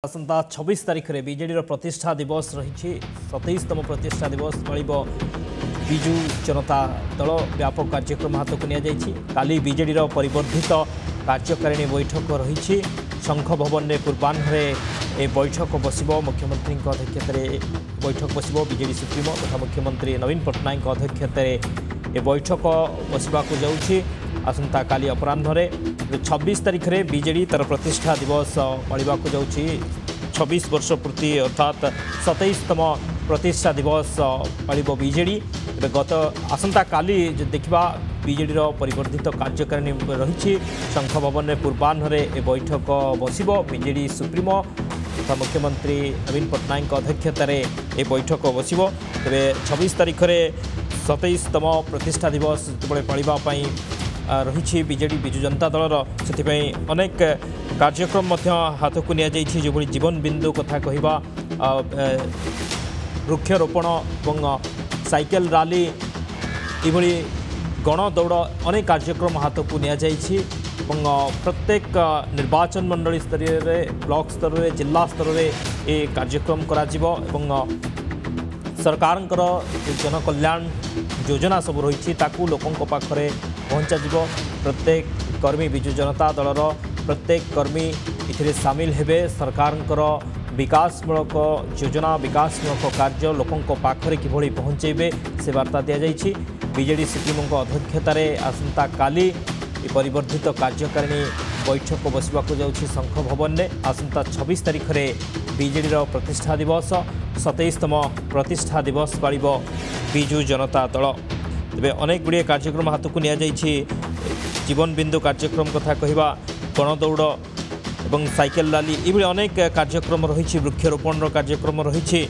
आसंता 26 तारिख में बीजेडी प्रतिष्ठा दिवस रही 27तम प्रतिष्ठा दिवस पालिब विजु जनता दल व्यापक कार्यक्रम हाथ को काली बीजेडी परिवर्धित कार्यकारिणी बैठक रही शंख भवन में पूर्वाह्न ए बैठक बस मुख्यमंत्री अध्यक्षत बैठक बस बीजेडी सुप्रीमो तथा मुख्यमंत्री नवीन पट्टनायक अध्यक्षत ए बैठक बसवा जाऊँगी आसंता काली अपराह्न 26 तारिख में बीजेडी तार प्रतिष्ठा दिवस पालिबा जाऊँगी 26 वर्ष पूर्ति अर्थात 27तम प्रतिष्ठा दिवस पालिब बीजेडी गत आसंता काली देखा बीजेडी परिवर्धित कार्यकारिणी रही शंख भवन में पूर्वाह्न ए बैठक बस बीजेडी सुप्रीमो तथा मुख्यमंत्री नवीन पट्टनायक अध्यक्षत ए बैठक बस तेरे 26 तारिख में 27तम प्रतिष्ठा दिवस जो पालिबाई रही बीजेडी विजु जनता दलर से अनेक कार्यक्रम हाथ को जो जीवन बिंदु कथा कहवा वृक्षरोपण और साइकेल रैली ये गण दौड़ अनेक कार्यक्रम हाथ को प्रत्येक निर्वाचन मंडली स्तर में ब्लॉक स्तर में जिला स्तर में ये कार्यक्रम करा सरकार जन कल्याण योजना सब रही लोकों पाखरे पहुँचा प्रत्येक कर्मी विजु जनता दलर प्रत्येक कर्मी इथिरे सामिल हेबे सरकार विकासमूलक योजना विकासमूलक कार्य लोकों पाखरे किभली पहुँचेबे से वार्ता दि जाइछि बीजेडी सुप्रीमों अध्यक्षतार आसंता काली परिवर्धित कार्यकारिणी बैठक बसवा जाऊँगी शंख भवन में आसंता 26 तारिख में बीजेडी प्रतिष्ठा दिवस 27तम प्रतिष्ठा दिवस पालिब विजु जनता दल तेरे अनेक गुड़िए कार्यक्रम हाथ को जीवन बिंदु कार्यक्रम कथा कहवा गण दौड़ और साइकेल रैली ये अनेक कार्यक्रम रही वृक्षरोपण कार्यक्रम रही